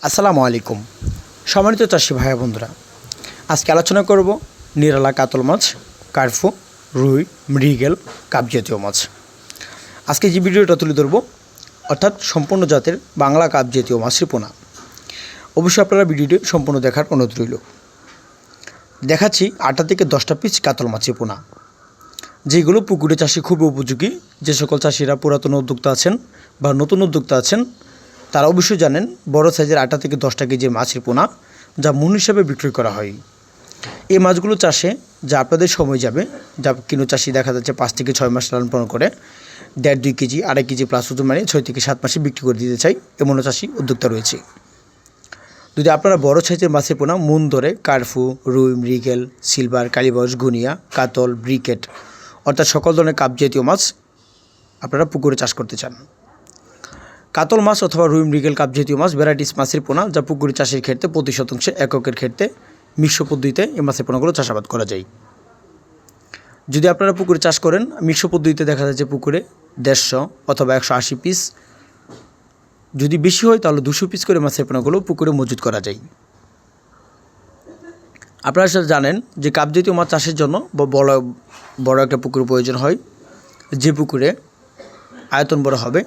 আসসালামু আলাইকুম সম্মানিত চাষি ভাই বন্ধুরা, আজকে আলোচনা করব নিরালা কাতল মাছ, কার্পো, রুই, মৃগেল, কাপ জাতীয় মাছ। আজকে যে ভিডিওটা তুলে ধরব অর্থাৎ সম্পূর্ণ জাতের বাংলা কাপ জাতীয় মাছের পোনা। অবশ্যই আপনারা ভিডিওটি সম্পূর্ণ দেখার অনুরোধ রইল। দেখাচ্ছি 8 থেকে 10টা পিস কাতল মাছের পোনা, যেগুলো পুকুরে চাষে খুবই উপযোগী। যে সকল চাষিরা পুরাতন উদ্যোক্তা আছেন বা নতুন উদ্যোক্তা আছেন তারা অবশ্যই জানেন বড় সাইজের 8 থেকে 10টা কেজির মাছের পোনা যা মূল হিসাবে বিক্রয় করা হয়। এই মাছগুলো চাষে যা আপনাদের সময় যাবে, যা কিনো চাষি দেখা যাচ্ছে 5 থেকে 6 মাস লালন পালন করে 1.5-2 কেজি 2.5 কেজি প্লাস ওজন মানে 6 থেকে 7 মাসে বিক্রি করে দিতে চাই, এমনও চাষি উদ্যোক্তা রয়েছে। যদি আপনারা বড় সাইজের মাছের পোনা মন ধরে কার্পো, রুই, মৃগেল, সিলভার, কালীবাউস, গুনিয়া, কাতল, ব্রিকেট অর্থাৎ সকল ধরনের কাপ জাতীয় মাছ আপনারা পুকুরে চাষ করতে চান, কাতল মাছ অথবা রুই, মৃগেল, কাপ জাতীয় মাছ ভ্যারাইটিস মাছের পোনা যা পুকুরে চাষের ক্ষেত্রে প্রতি শতাংশে এককের ক্ষেত্রে মিশ্র পদ্ধতিতে এই মাছের পোনাগুলো চাষাবাদ করা যায়। যদি আপনারা পুকুরে চাষ করেন মিশ্র পদ্ধতিতে দেখা যাচ্ছে পুকুরে 150 অথবা 180 পিস, যদি বেশি হয় তাহলে 200 পিস করে মাছের পোনাগুলো পুকুরে মজুত করা যায়। আপনারা জানেন যে কাপ জাতীয় মাছ চাষের জন্য বড় একটা পুকুর প্রয়োজন হয়, যে পুকুরে আয়তন বড় হবে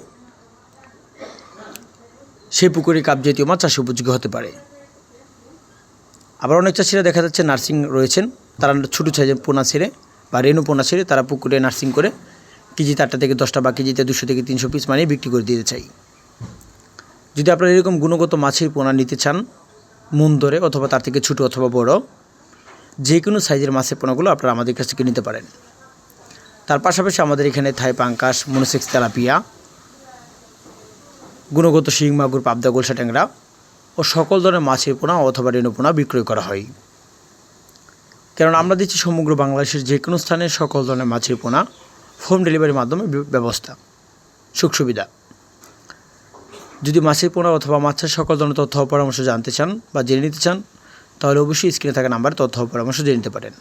সেই পুকুরে কাপ জাতীয় মাছ চাষে উপযোগী হতে পারে। আবার অনেক চাষিরা দেখা যাচ্ছে নার্সিং রয়েছেন, তারা ছোটো সাইজের পোনা ছেড়ে বা রেণু পোনা ছেড়ে তারা পুকুরে নার্সিং করে কেজিতে 8 থেকে 10টা বা কেজিতে 200 থেকে 300 পিস মানে বিক্রি করে দিতে চাই। যদি আপনারা এরকম গুণগত মাছের পোনা নিতে চান মন ধরে অথবা তার থেকে ছোটো অথবা বড় যে কোনো সাইজের মাছের পোনাগুলো আপনারা আমাদের কাছ থেকে নিতে পারেন। তার পাশাপাশি আমাদের এখানে থাই পাঙ্কাশ, মনোসেক্স তেলাপিয়া, গুণগত শিং মাগুর, পাবদা, গোলসা ট্যাংরা ও সকল ধরনের মাছের পোনা অথবা রেণু পোনা বিক্রয় করা হয়। কারণ আমরা দিচ্ছি সমগ্র বাংলাদেশের যে কোনো স্থানে সকল ধরনের মাছের পোনা হোম ডেলিভারির মাধ্যমে ব্যবস্থা, সুখ সুবিধা। যদি মাছের পোনা অথবা মাছের সকল ধরনের তথ্য পরামর্শ জানতে চান বা জেনে নিতে চান তাহলে অবশ্যই স্ক্রিনে থাকা নাম্বারে তথ্য পরামর্শ জেনে নিতে পারেন।